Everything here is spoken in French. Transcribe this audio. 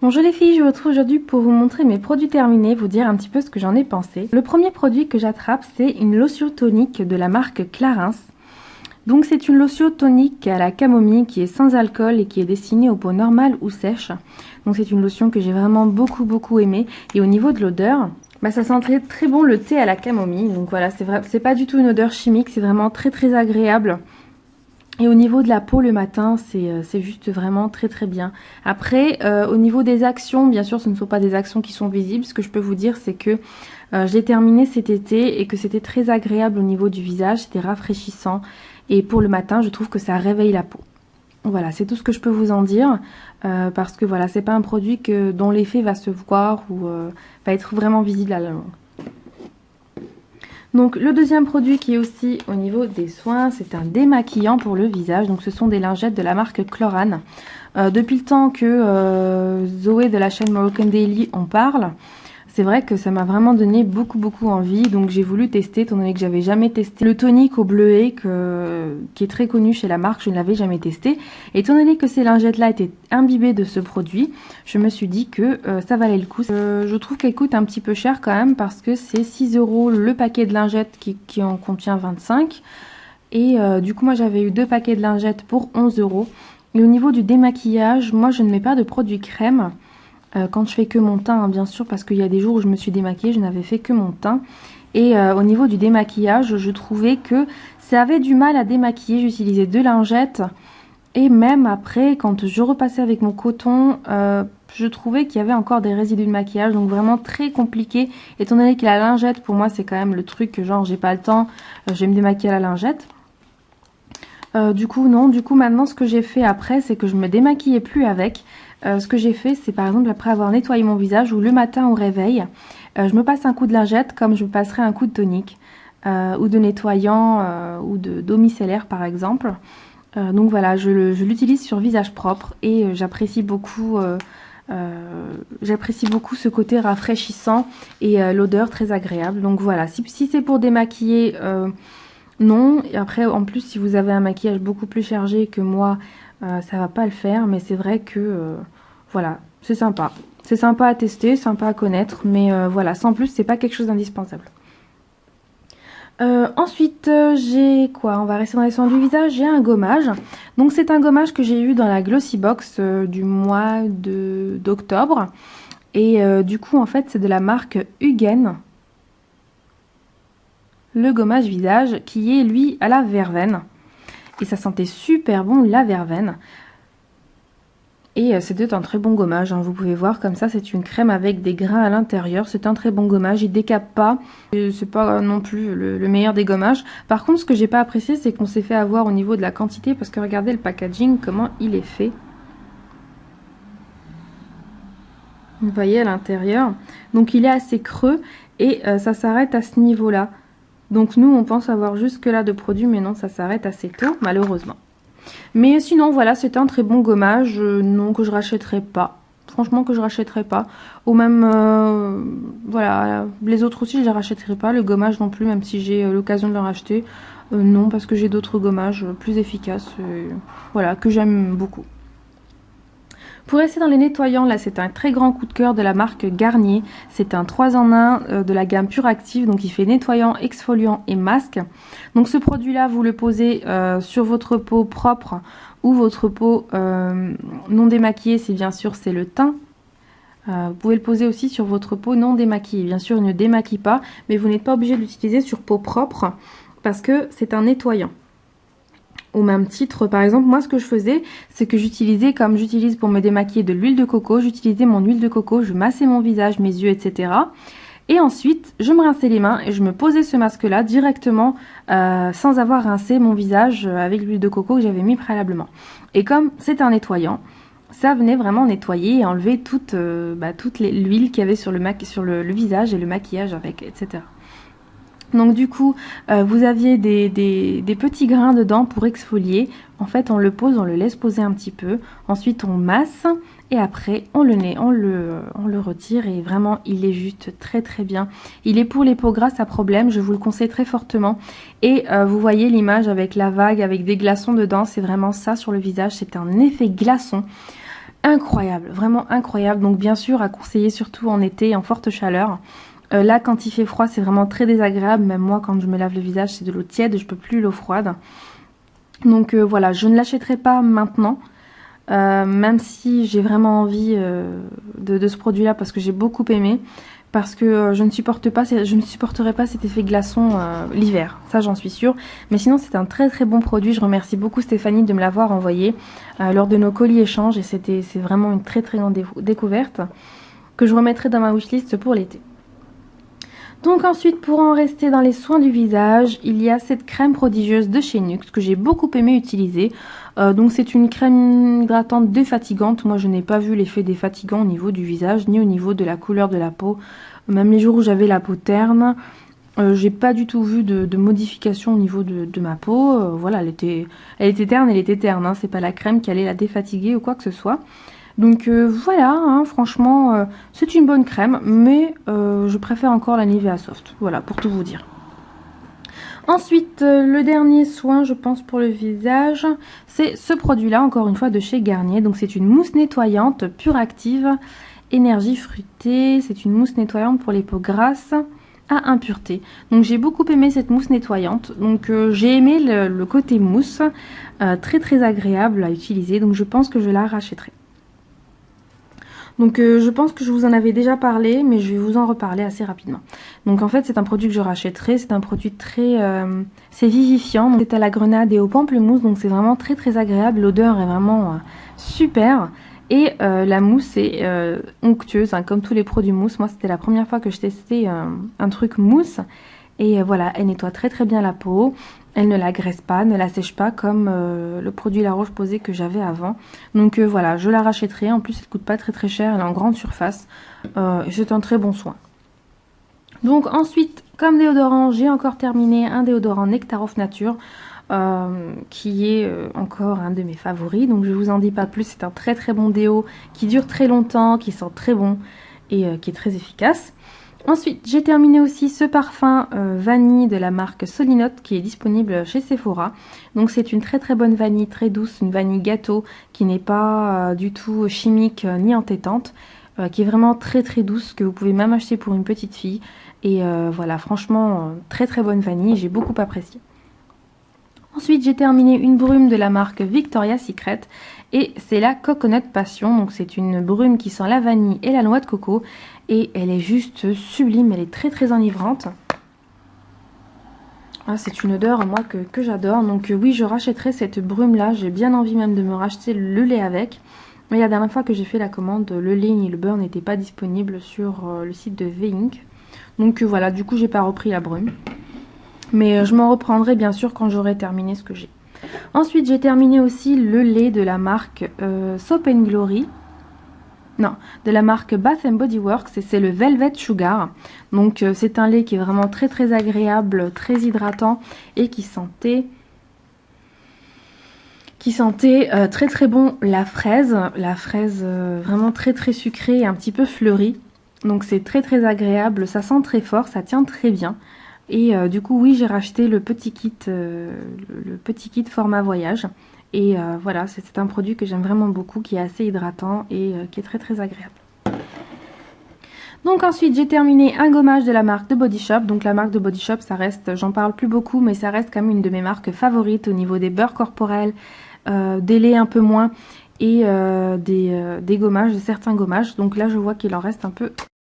Bonjour les filles, je vous retrouve aujourd'hui pour vous montrer mes produits terminés, vous dire un petit peu ce que j'en ai pensé. Le premier produit que j'attrape, c'est une lotion tonique de la marque Clarins. Donc c'est une lotion tonique à la camomille qui est sans alcool et qui est destinée aux peaux normales ou sèches. Donc c'est une lotion que j'ai vraiment beaucoup aimée. Et au niveau de l'odeur, ça sent très bon le thé à la camomille. Donc voilà, c'est pas du tout une odeur chimique, c'est vraiment très agréable. Et au niveau de la peau le matin, c'est juste vraiment très bien. Après, au niveau des actions, bien sûr, ce ne sont pas des actions qui sont visibles. Ce que je peux vous dire, c'est que je l'ai terminé cet été et que c'était très agréable au niveau du visage. C'était rafraîchissant. Et pour le matin, je trouve que ça réveille la peau. Voilà, c'est tout ce que je peux vous en dire. Parce que voilà, c'est pas un produit dont l'effet va se voir ou va être vraiment visible à la longue. Donc le deuxième produit qui est aussi au niveau des soins, c'est un démaquillant pour le visage. Donc ce sont des lingettes de la marque Chlorane. Depuis le temps que Zoé de la chaîne Moroccan Daily en parle, c'est vrai que ça m'a vraiment donné beaucoup envie. Donc j'ai voulu tester, étant donné que j'avais jamais testé le tonique au bleuet qui est très connu chez la marque, je ne l'avais jamais testé. Étant donné que ces lingettes là étaient imbibées de ce produit, je me suis dit que ça valait le coup. Je trouve qu'elle coûte un petit peu cher quand même parce que c'est 6 € le paquet de lingettes qui en contient 25. Et du coup moi j'avais eu 2 paquets de lingettes pour 11 €. Et au niveau du démaquillage, moi je ne mets pas de produit crème. Quand je fais que mon teint, hein, bien sûr, parce qu'il y a des jours où je me suis démaquillée, je n'avais fait que mon teint. Et au niveau du démaquillage, je trouvais que ça avait du mal à démaquiller. J'utilisais 2 lingettes. Et même après, quand je repassais avec mon coton, je trouvais qu'il y avait encore des résidus de maquillage. Donc vraiment très compliqué. Étant donné que la lingette, pour moi, c'est quand même le truc, genre j'ai pas le temps, je vais me démaquiller à la lingette. Du coup, non. Du coup, maintenant, ce que j'ai fait après, c'est que je me démaquillais plus avec. Ce que j'ai fait, c'est par exemple après avoir nettoyé mon visage ou le matin au réveil, je me passe un coup de lingette comme je me passerais un coup de tonique ou de nettoyant ou d'eau micellaire par exemple. Donc voilà, je l'utilise sur visage propre et j'apprécie beaucoup ce côté rafraîchissant et l'odeur très agréable. Donc voilà, si c'est pour démaquiller, non. Et après, en plus, si vous avez un maquillage beaucoup plus chargé que moi, ça va pas le faire. Mais c'est vrai que voilà, c'est sympa. C'est sympa à tester, sympa à connaître. Mais voilà, sans plus, c'est pas quelque chose d'indispensable. Ensuite, j'ai quoi? On va rester dans les soins du visage. J'ai un gommage. Donc c'est un gommage que j'ai eu dans la Glossy Box du mois d'octobre. Et du coup, en fait, c'est de la marque Huggen. Le gommage visage qui est lui à la verveine. Et ça sentait super bon la verveine. Et c'était un très bon gommage, hein. Vous pouvez voir comme ça, c'est une crème avec des grains à l'intérieur. C'est un très bon gommage, il décape pas. C'est pas non plus le meilleur des gommages. Par contre, ce que j'ai pas apprécié, c'est qu'on s'est fait avoir au niveau de la quantité. Parce que regardez le packaging, comment il est fait. Vous voyez à l'intérieur. Donc il est assez creux et ça s'arrête à ce niveau-là. Donc nous, on pense avoir jusque là de produits, mais non, ça s'arrête assez tôt, malheureusement. Mais sinon, voilà, c'était un très bon gommage, non, que je rachèterai pas. Franchement, que je rachèterai pas. Ou même, voilà, les autres aussi, je les rachèterai pas. Le gommage non plus, même si j'ai l'occasion de le racheter. Non, parce que j'ai d'autres gommages plus efficaces, voilà, que j'aime beaucoup. Pour rester dans les nettoyants, là c'est un très grand coup de cœur de la marque Garnier. C'est un 3 en 1 de la gamme Pure Active, donc il fait nettoyant, exfoliant et masque. Donc ce produit là, vous le posez sur votre peau propre ou votre peau non démaquillée, si bien sûr c'est le teint. Vous pouvez le poser aussi sur votre peau non démaquillée. Bien sûr il ne démaquille pas, mais vous n'êtes pas obligé de l'utiliser sur peau propre parce que c'est un nettoyant. Au même titre, par exemple, moi ce que je faisais, c'est que j'utilisais, comme j'utilise pour me démaquiller, de l'huile de coco. J'utilisais mon huile de coco, je massais mon visage, mes yeux, etc. Et ensuite, je me rinçais les mains et je me posais ce masque-là directement sans avoir rincé mon visage avec l'huile de coco que j'avais mis préalablement. Et comme c'est un nettoyant, ça venait vraiment nettoyer et enlever toute l'huile qu'il y avait sur le visage et le maquillage avec, etc. Donc du coup, vous aviez des petits grains dedans pour exfolier. En fait, on le pose, on le laisse poser un petit peu. Ensuite, on masse et après, on le retire. Et vraiment, il est juste très bien. Il est pour les peaux grasses à problème. Je vous le conseille très fortement. Et vous voyez l'image avec la vague, avec des glaçons dedans. C'est vraiment ça sur le visage. C'est un effet glaçon. incroyable, vraiment incroyable. Donc bien sûr à conseiller surtout en été, en forte chaleur. Là quand il fait froid c'est vraiment très désagréable, même moi quand je me lave le visage c'est de l'eau tiède, je peux plus l'eau froide. Donc voilà, je ne l'achèterai pas maintenant, même si j'ai vraiment envie de ce produit là parce que j'ai beaucoup aimé. Parce que je ne supporterai pas cet effet glaçon l'hiver, ça j'en suis sûre. Mais sinon c'est un très très bon produit, je remercie beaucoup Stéphanie de me l'avoir envoyé lors de nos colis échanges. Et c'est vraiment une très très grande découverte que je remettrai dans ma wishlist pour l'été. Donc ensuite, pour en rester dans les soins du visage, il y a cette crème prodigieuse de chez NYX que j'ai beaucoup aimé utiliser. Donc c'est une crème hydratante défatigante. Moi je n'ai pas vu l'effet défatigant au niveau du visage, ni au niveau de la couleur de la peau. Même les jours où j'avais la peau terne, j'ai pas du tout vu de modification au niveau de ma peau. Voilà, elle était terne, elle était terne. Hein. C'est pas la crème qui allait la défatiguer ou quoi que ce soit. Donc voilà, hein, franchement, c'est une bonne crème, mais je préfère encore la Nivea Soft, voilà, pour tout vous dire. Ensuite, le dernier soin, je pense, pour le visage, c'est ce produit-là, encore une fois, de chez Garnier. Donc c'est une mousse nettoyante pure active, énergie fruitée. C'est une mousse nettoyante pour les peaux grasses à impureté. Donc j'ai beaucoup aimé cette mousse nettoyante. Donc j'ai aimé le côté mousse, très très agréable à utiliser. Donc je pense que je la rachèterai. Donc je pense que je vous en avais déjà parlé, mais je vais vous en reparler assez rapidement. Donc en fait c'est un produit que je rachèterai, c'est un produit très... c'est vivifiant, c'est à la grenade et au pamplemousse, donc c'est vraiment très très agréable, l'odeur est vraiment super. Et la mousse est onctueuse, hein, comme tous les produits mousse. Moi c'était la première fois que je testais un truc mousse. Et voilà, elle nettoie très très bien la peau. Elle ne la graisse pas, ne la sèche pas comme le produit La Roche-Posay que j'avais avant. Donc voilà, je la rachèterai. En plus, elle ne coûte pas très très cher. Elle est en grande surface. C'est un très bon soin. Donc ensuite, comme déodorant, j'ai encore terminé un déodorant Nectar of Nature. Qui est encore un de mes favoris. Donc je vous en dis pas plus. C'est un très très bon déo qui dure très longtemps, qui sent très bon et qui est très efficace. Ensuite, j'ai terminé aussi ce parfum vanille de la marque Solinote qui est disponible chez Sephora. Donc c'est une très très bonne vanille, très douce, une vanille gâteau qui n'est pas du tout chimique ni entêtante, qui est vraiment très très douce, que vous pouvez même acheter pour une petite fille. Et voilà, franchement, très très bonne vanille, j'ai beaucoup apprécié. Ensuite, j'ai terminé une brume de la marque Victoria's Secret et c'est la Coconut Passion. Donc c'est une brume qui sent la vanille et la noix de coco et elle est juste sublime, elle est très très enivrante. Ah, c'est une odeur moi que j'adore. Donc oui, je rachèterai cette brume là, j'ai bien envie même de me racheter le lait avec. Mais la dernière fois que j'ai fait la commande, le lait ni le beurre n'étaient pas disponibles sur le site de V-Ink. Donc voilà, du coup j'ai pas repris la brume. Mais je m'en reprendrai bien sûr quand j'aurai terminé ce que j'ai. Ensuite, j'ai terminé aussi le lait de la marque Soap & Glory. Non, de la marque Bath Body Works et c'est le Velvet Sugar. Donc c'est un lait qui est vraiment très très agréable, très hydratant et qui sentait très très bon la fraise vraiment très très sucrée et un petit peu fleurie. Donc c'est très très agréable, ça sent très fort, ça tient très bien. Et du coup oui, j'ai racheté le petit kit format voyage. Et voilà, c'est un produit que j'aime vraiment beaucoup, qui est assez hydratant et qui est très très agréable. Donc ensuite j'ai terminé un gommage de la marque de Body Shop. Donc la marque de Body Shop, ça reste, j'en parle plus beaucoup, mais ça reste quand même une de mes marques favorites au niveau des beurres corporels, des laits un peu moins et des gommages, certains gommages. Donc là je vois qu'il en reste un peu